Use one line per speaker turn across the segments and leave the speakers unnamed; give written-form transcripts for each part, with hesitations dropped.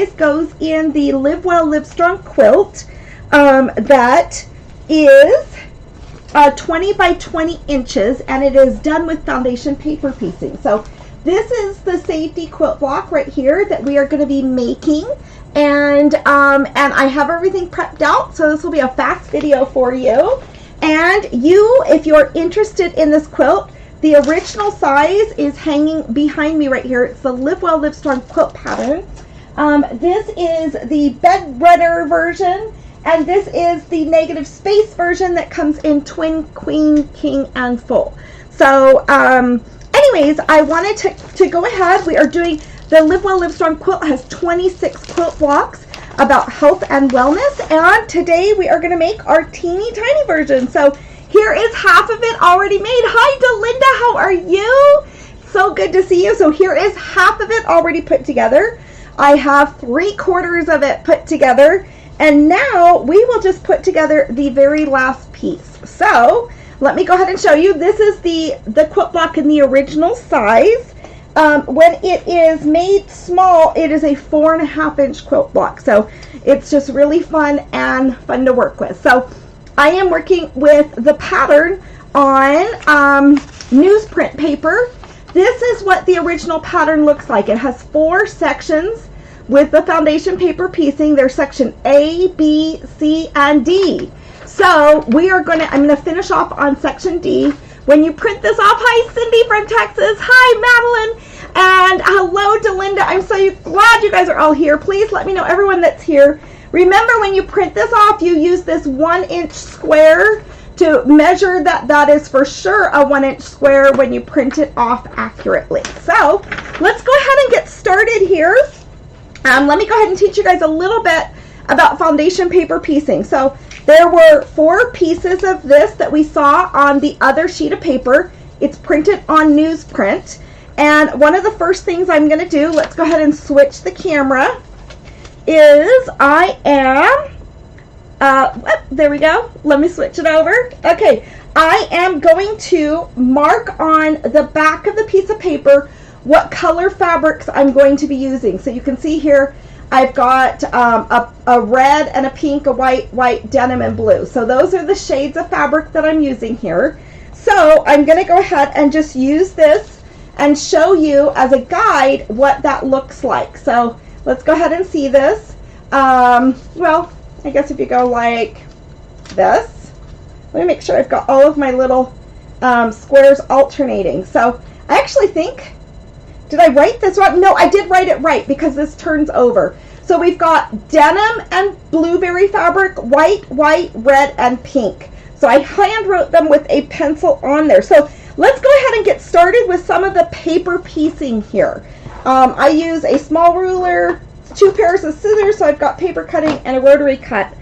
goes in the Live Well, Live Strong quilt that is 20 by 20 inches, and it is done with foundation paper piecing. So this is the safety quilt block right here that we are going to be making, and I have everything prepped out, so this will be a fast video for you. And if you're interested in this quilt, the original size is hanging behind me right here. It's the Live Well, Live Strong quilt pattern. This is the bed runner version, and this is the negative space version that comes in twin, queen, king, and full. So anyways, I wanted to go ahead. We are doing the Live Well, Live Strong quilt. Has 26 quilt blocks about health and wellness, and today we are going to make our teeny tiny version. So here is half of it already made. Hi Delinda, how are you? So good to see you. So here is half of it already put together. I have 3/4 of it put together, and now we will just put together the very last piece. So let me go ahead and show you. This is the quilt block in the original size. When it is made small, it is a 4.5 inch quilt block. So it's just really fun to work with. So I am working with the pattern on newsprint paper. This is what the original pattern looks like. It has 4 sections with the foundation paper piecing. There's section A, B, C, and D. So I'm gonna finish off on section D. When you print this off, hi Cindy from Texas, hi Madeline, and hello Delinda. I'm so glad you guys are all here. Please let me know, everyone that's here. Remember, when you print this off, you use this 1 inch square to measure that is for sure a 1 inch square when you print it off accurately. So let's go ahead and get started here. Let me go ahead and teach you guys a little bit about foundation paper piecing. So there were 4 pieces of this that we saw on the other sheet of paper. It's printed on newsprint. And one of the first things I'm going to do, let's go ahead and switch the camera, is there we go. Let me switch it over. Okay, I am going to mark on the back of the piece of paper what color fabrics I'm going to be using. So you can see here I've got a red and a pink, a white, denim, and blue. So those are the shades of fabric that I'm using here. So I'm going to go ahead and just use this and show you as a guide what that looks like. So let's go ahead and see this. Well, I guess if you go like this, let me make sure I've got all of my little squares alternating. So I actually think, did I write this wrong? No, I did write it right because this turns over. So we've got denim and blueberry fabric, white, red, and pink. So I hand wrote them with a pencil on there. So let's go ahead and get started with some of the paper piecing here. I use a small ruler, 2 pairs of scissors, so I've got paper cutting and a rotary cut.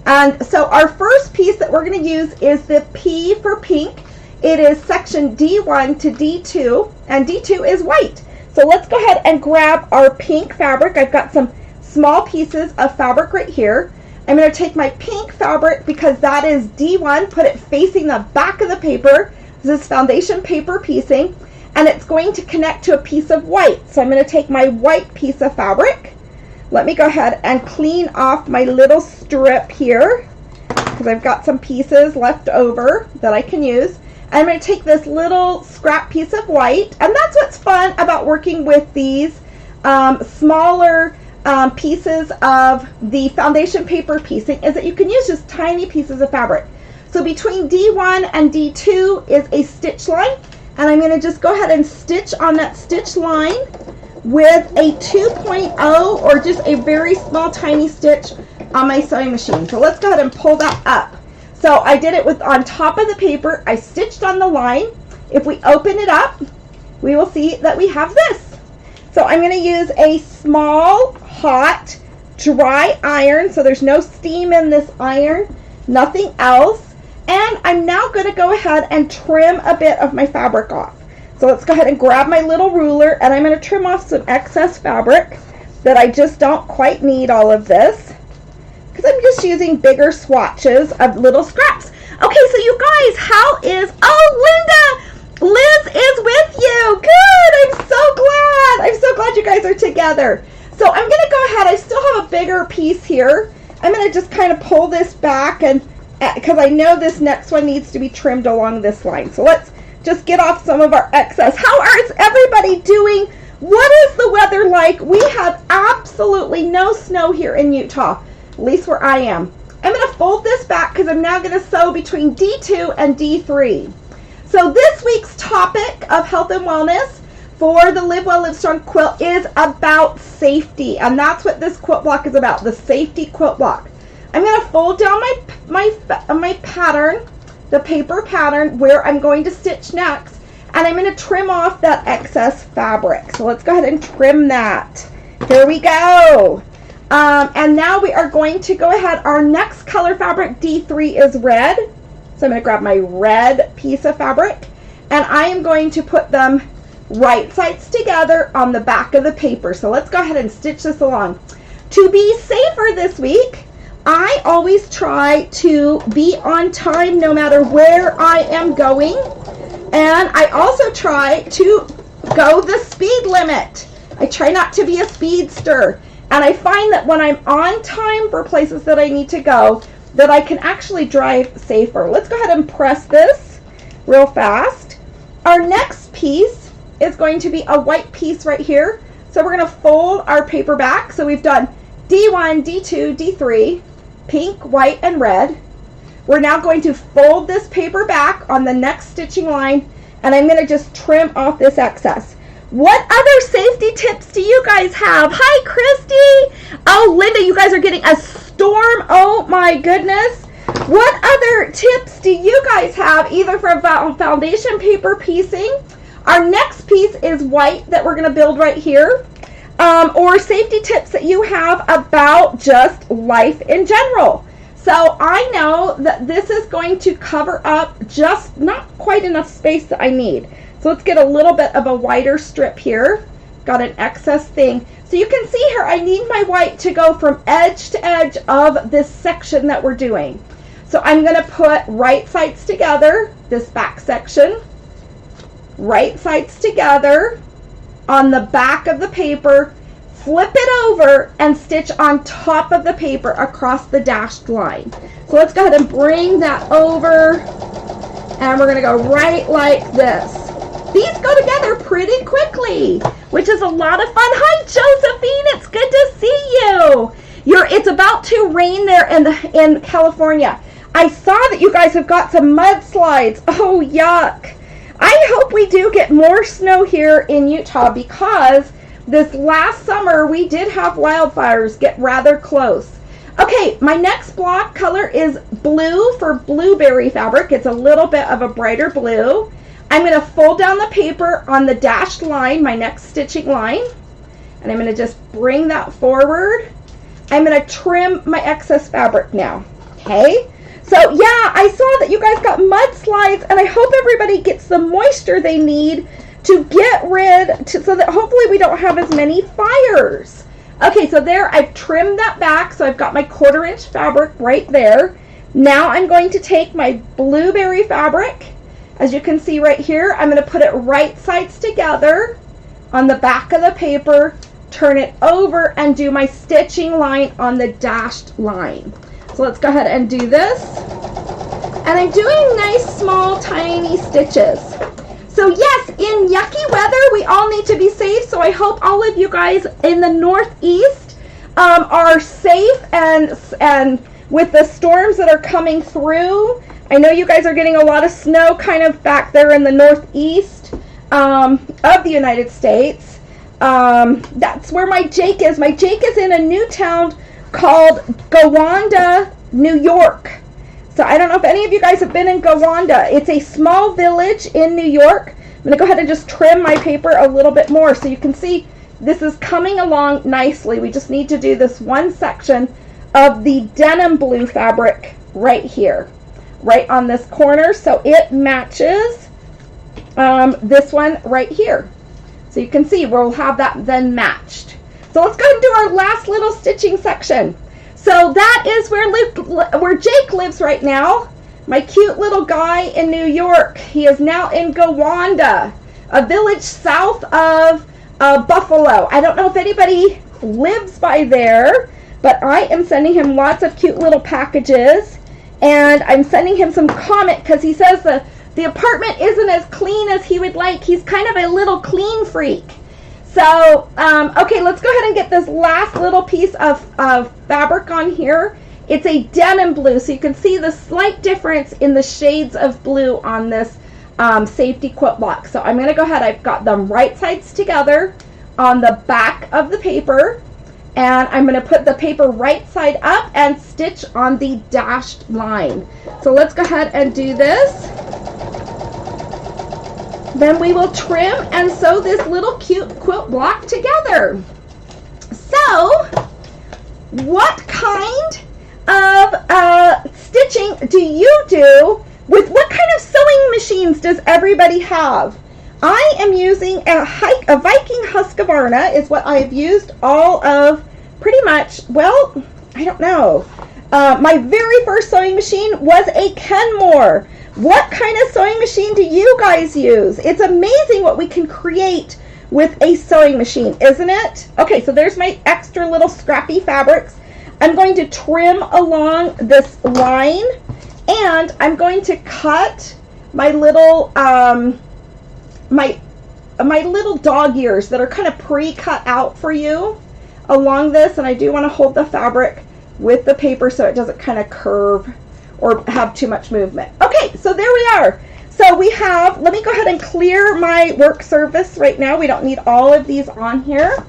And so our first piece that we're going to use is the P for pink. It is section D1 to D2, and D2 is white. So let's go ahead and grab our pink fabric. I've got some small pieces of fabric right here. I'm going to take my pink fabric, because that is D1, put it facing the back of the paper. This is foundation paper piecing, and it's going to connect to a piece of white. So I'm going to take my white piece of fabric. Let me go ahead and clean off my little strip here, because I've got some pieces left over that I can use. I'm going to take this little scrap piece of white, and that's what's fun about working with these smaller pieces of the foundation paper piecing, is that you can use just tiny pieces of fabric. So between D1 and D2 is a stitch line, and I'm going to just go ahead and stitch on that stitch line with a 2.0, or just a very small tiny stitch on my sewing machine. So let's go ahead and pull that up. So I did it on top of the paper. I stitched on the line. If we open it up, we will see that we have this. So I'm going to use a small, hot, dry iron. So there's no steam in this iron, nothing else. And I'm now going to go ahead and trim a bit of my fabric off. So let's go ahead and grab my little ruler, and I'm going to trim off some excess fabric that I just don't quite need all of this, because I'm just using bigger swatches of little scraps. Okay, so you guys, how is, oh, Linda, Liz is with you. Good, I'm so glad you guys are together. So I'm going to go ahead. I still have a bigger piece here. I'm going to just kind of pull this back, and because I know this next one needs to be trimmed along this line. So let's just get off some of our excess. How is everybody doing? What is the weather like? We have absolutely no snow here in Utah, at least where I am. I'm going to fold this back because I'm now going to sew between D2 and D3. So this week's topic of health and wellness for the Live Well, Live Strong quilt is about safety, and that's what this quilt block is about, the safety quilt block. I'm going to fold down my pattern, the paper pattern, where I'm going to stitch next, and I'm going to trim off that excess fabric. So let's go ahead and trim that. Here we go. And now we are going to go ahead. Our next color fabric, D3, is red. So I'm going to grab my red piece of fabric, and I am going to put them right sides together on the back of the paper. So let's go ahead and stitch this along. To be safer this week, I always try to be on time no matter where I am going, and I also try to go the speed limit. I try not to be a speedster, and I find that when I'm on time for places that I need to go, that I can actually drive safer. Let's go ahead and press this real fast. Our next piece is going to be a white piece right here. So we're going to fold our paper back. So we've done D1, D2, D3, pink, white, and red. We're now going to fold this paper back on the next stitching line, and I'm going to just trim off this excess. What other safety tips do you guys have? Hi, Christy. Oh, Linda, you guys are getting a storm. Oh my goodness. What other tips do you guys have, either for foundation paper piecing? Our next piece is white that we're going to build right here. Or safety tips that you have about just life in general. So I know that this is going to cover up just not quite enough space that I need. So let's get a little bit of a wider strip here. Got an excess thing. So you can see here, I need my white to go from edge to edge of this section that we're doing. So I'm going to put right sides together, this back section, right sides together on the back of the paper, flip it over, and stitch on top of the paper across the dashed line. So let's go ahead and bring that over, and we're going to go right like this. These go together pretty quickly, which is a lot of fun. Hi, Josephine. It's good to see you. It's about to rain there in California. I saw that you guys have got some mudslides. Oh, yuck. I hope we do get more snow here in Utah, because this last summer we did have wildfires get rather close. Okay, my next block color is blue for blueberry fabric. It's a little bit of a brighter blue. I'm going to fold down the paper on the dashed line, my next stitching line, and I'm going to just bring that forward. I'm going to trim my excess fabric now. Okay, so yeah, I saw that you guys got mudslides, and I hope everybody gets the moisture they need to get so that hopefully we don't have as many fires. Okay, so there, I've trimmed that back, so I've got my 1/4 inch fabric right there. Now I'm going to take my blueberry fabric. As you can see right here, I'm going to put it right sides together on the back of the paper, turn it over, and do my stitching line on the dashed line. So let's go ahead and do this. And I'm doing nice, small, tiny stitches. So yes, in yucky weather, we all need to be safe. So I hope all of you guys in the Northeast are safe, and with the storms that are coming through. I know you guys are getting a lot of snow kind of back there in the Northeast of the United States. That's where my Jake is. My Jake is in a new town called Gowanda, New York. So I don't know if any of you guys have been in Gowanda. It's a small village in New York. I'm going to go ahead and just trim my paper a little bit more so you can see this is coming along nicely. We just need to do this one section of the denim blue fabric right here, right on this corner, so it matches this one right here. So you can see we'll have that then matched. So let's go ahead and do our last little stitching section. So that is where Jake lives right now. My cute little guy in New York. He is now in Gowanda, a village south of Buffalo. I don't know if anybody lives by there, but I am sending him lots of cute little packages, and I'm sending him some comment because he says the apartment isn't as clean as he would like. He's kind of a little clean freak. So, okay, let's go ahead and get this last little piece of fabric on here. It's a denim blue, so you can see the slight difference in the shades of blue on this safety quilt block. So I'm going to go ahead, I've got them right sides together on the back of the paper, and I'm going to put the paper right side up and stitch on the dashed line. So let's go ahead and do this. Then we will trim and sew this little cute quilt block together. So, what kind of stitching do you do? With what kind of sewing machines does everybody have? I am using a Viking Husqvarna is what I've used all of pretty much, well, I don't know. My very first sewing machine was a Kenmore. What kind of sewing machine do you guys use? It's amazing what we can create with a sewing machine, isn't it? Okay, so there's my extra little scrappy fabrics. I'm going to trim along this line, and I'm going to cut my little my little dog ears that are kind of pre-cut out for you along this, and I do want to hold the fabric with the paper so it doesn't kind of curve or have too much movement. Okay, so there we are. So we have, let me go ahead and clear my work surface right now. We don't need all of these on here.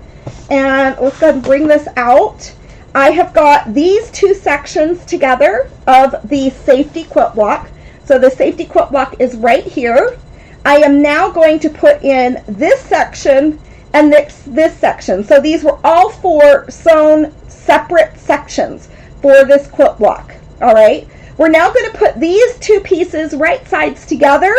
And let's go ahead and bring this out. I have got these two sections together of the safety quilt block. So the safety quilt block is right here. I am now going to put in this section and this section. So these were all four sewn separate sections for this quilt block. All right. We're now going to put these two pieces right sides together,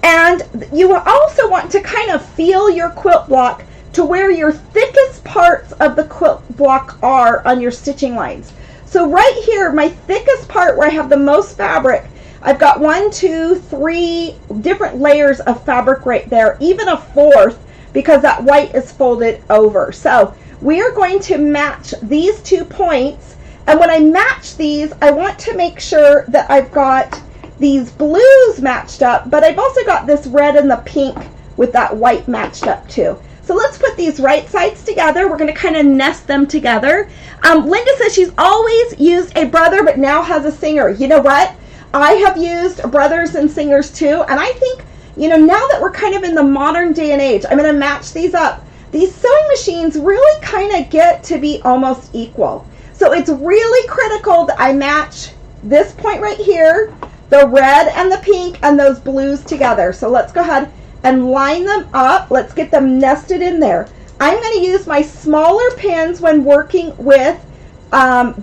and you will also want to kind of feel your quilt block to where your thickest parts of the quilt block are on your stitching lines. So right here, my thickest part where I have the most fabric, I've got 1, 2, 3 different layers of fabric right there, even a fourth because that white is folded over. So we are going to match these 2 points. And when I match these, I want to make sure that I've got these blues matched up, but I've also got this red and the pink with that white matched up too. So let's put these right sides together. We're going to kind of nest them together. Linda says she's always used a brother, but now has a singer. You know what? I have used brothers and singers too. And I think, you know, now that we're kind of in the modern day and age, I'm going to match these up. These sewing machines really kind of get to be almost equal. So it's really critical that I match this point right here, the red and the pink and those blues together. So let's go ahead and line them up. Let's get them nested in there. I'm going to use my smaller pins when working with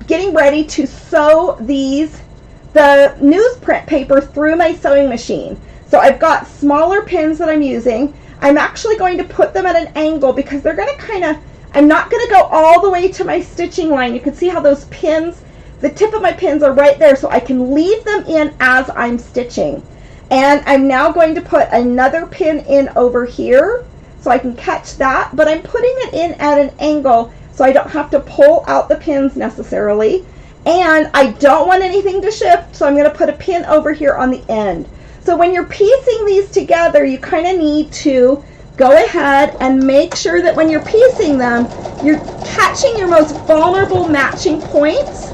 getting ready to sew the newsprint paper through my sewing machine. So I've got smaller pins that I'm using. I'm actually going to put them at an angle because they're going to kind of, I'm not going to go all the way to my stitching line. You can see how those pins, the tip of my pins are right there, so I can leave them in as I'm stitching. And I'm now going to put another pin in over here so I can catch that, but I'm putting it in at an angle so I don't have to pull out the pins necessarily. And I don't want anything to shift, so I'm going to put a pin over here on the end. So when you're piecing these together, you kind of need to go ahead and make sure that when you're piecing them, you're catching your most vulnerable matching points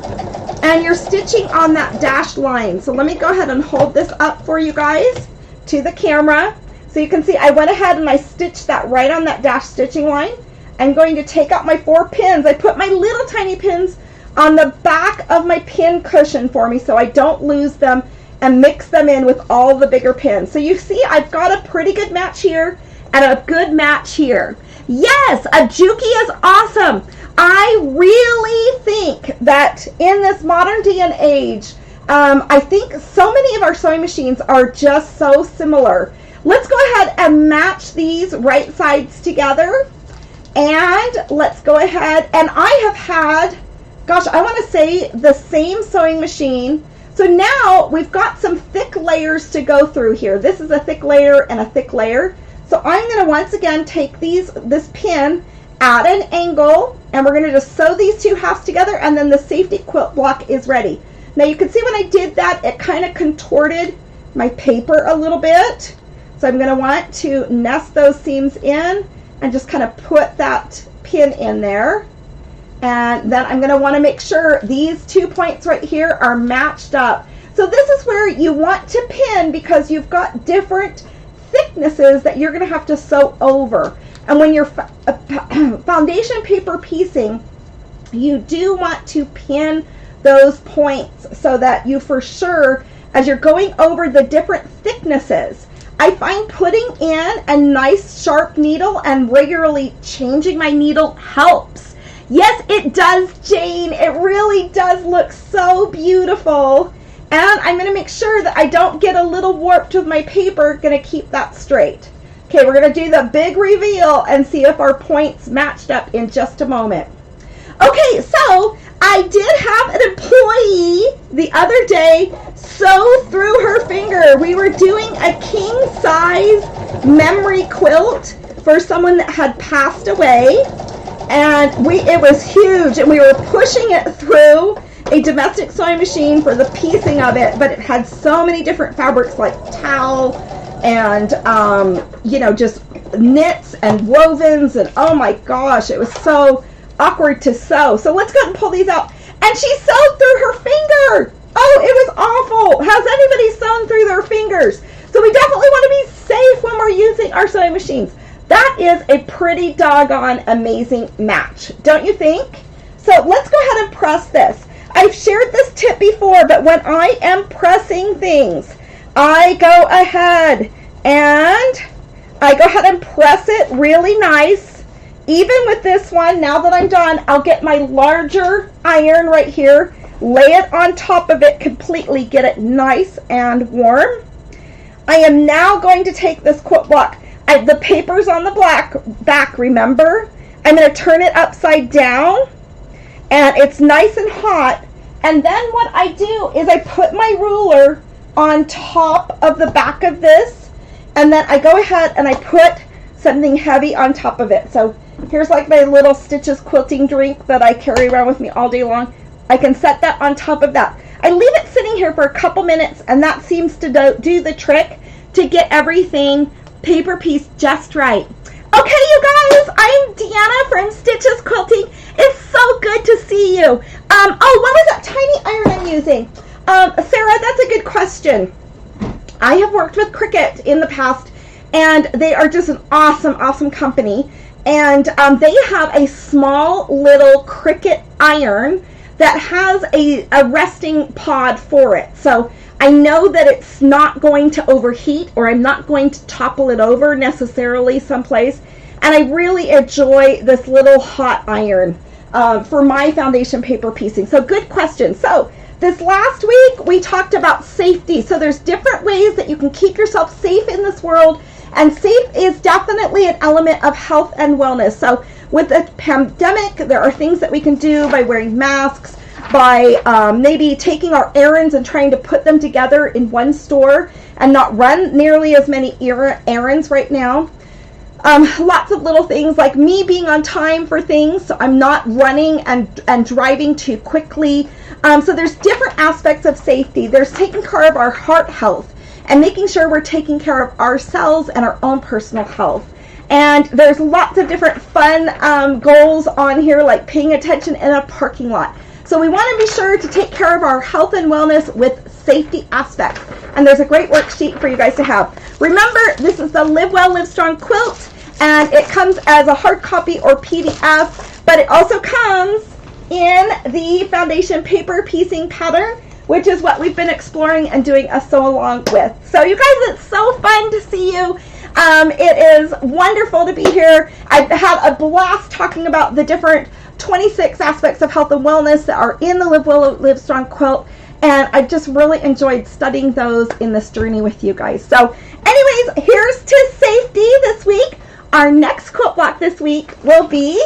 and you're stitching on that dashed line. So let me go ahead and hold this up for you guys to the camera. So you can see I went ahead and I stitched that right on that dashed stitching line. I'm going to take out my 4 pins. I put my little tiny pins on the back of my pin cushion for me so I don't lose them and mix them in with all the bigger pins. So you see I've got a pretty good match here and a good match here. Yes, a Juki is awesome. I really think that in this modern day and age, I think so many of our sewing machines are just so similar. Let's go ahead and match these right sides together. And let's go ahead, and I have had, gosh, I want to say the same sewing machine. So now we've got some thick layers to go through here. This is a thick layer and a thick layer. So I'm going to once again take this pin at an angle, and we're going to just sew these two halves together, and then the safety quilt block is ready. Now you can see when I did that, it kind of contorted my paper a little bit. So I'm going to want to nest those seams in and just kind of put that pin in there. And then I'm going to want to make sure these 2 points right here are matched up. So this is where you want to pin, because you've got different thicknesses that you're going to have to sew over. And when you're foundation paper piecing, you do want to pin those points so that you for sure, as you're going over the different thicknesses, I find putting in a nice sharp needle and regularly changing my needle helps. Yes, it does, Jane. It really does look so beautiful. And I'm going to make sure that I don't get a little warped with my paper. Going to keep that straight. Okay, we're going to do the big reveal and see if our points matched up in just a moment. Okay, so I did have an employee the other day sew through her finger. We were doing a king size memory quilt for someone that had passed away, and it was huge, and we were pushing it through a domestic sewing machine for the piecing of it, but it had so many different fabrics like towel and you know, just knits and wovens, and oh my gosh, it was so awkward to sew. So let's go ahead and pull these out. And she sewed through her finger. Oh, it was awful. Has anybody sewn through their fingers? So we definitely want to be safe when we're using our sewing machines. That is a pretty doggone amazing match, don't you think? So let's go ahead and press this. I've shared this tip before, but when I am pressing things, I go ahead and press it really nice. Even with this one, now that I'm done, I'll get my larger iron right here, lay it on top of it completely, get it nice and warm. I am now going to take this quilt block. The paper's on the back, remember? I'm going to turn it upside down, and it's nice and hot. And then what I do is I put my ruler on top of the back of this, and then I go ahead and I put something heavy on top of it. So here's like my little Stitches quilting drink that I carry around with me all day long. I can set that on top of that. I leave it sitting here for a couple minutes, and that seems to do the trick to get everything paper pieced just right. Okay, you guys, I'm Deanna from Stitches Quilting. It's so good to see you. Oh, what was that tiny iron I'm using? Sarah, that's a good question. I have worked with Cricut in the past, and they are just an awesome, awesome company. And they have a small little Cricut iron that has a resting pod for it. So I know that it's not going to overheat, or I'm not going to topple it over necessarily someplace. And I really enjoy this little hot iron for my foundation paper piecing. So good question. So this last week we talked about safety. So there's different ways that you can keep yourself safe in this world. And safe is definitely an element of health and wellness. So with the pandemic, there are things that we can do by wearing masks, by maybe taking our errands and trying to put them together in one store and not run nearly as many errands right now. Lots of little things like me being on time for things, so I'm not running and driving too quickly. So there's different aspects of safety. There's taking care of our heart health and making sure we're taking care of ourselves and our own personal health. And there's lots of different fun goals on here, like paying attention in a parking lot. So we want to be sure to take care of our health and wellness with safety aspects. And there's a great worksheet for you guys to have. Remember, this is the Live Well, Live Strong quilt, and it comes as a hard copy or PDF, but it also comes in the foundation paper piecing pattern, which is what we've been exploring and doing a sew along with. So you guys, it's so fun to see you. It is wonderful to be here. I've had a blast talking about the different 26 aspects of health and wellness that are in the Live Well, Live Strong quilt, and I just really enjoyed studying those in this journey with you guys. So anyways, here's to safety this week. Our next quilt block this week will be,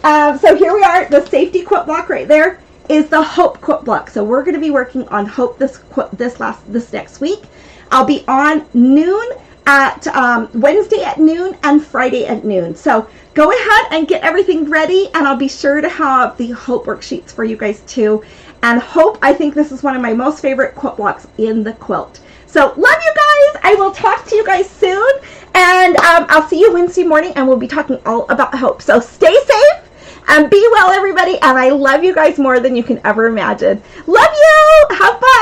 so here we are, the safety quilt block right there is the Hope quilt block. So we're going to be working on Hope this next week. I'll be on noon at Wednesday at noon and Friday at noon. So go ahead and get everything ready, and I'll be sure to have the Hope worksheets for you guys too. And Hope, I think this is one of my most favorite quilt blocks in the quilt. So love you guys. I will talk to you guys soon, and I'll see you Wednesday morning, and we'll be talking all about Hope. So stay safe and be well, everybody, and I love you guys more than you can ever imagine. Love you. Have fun.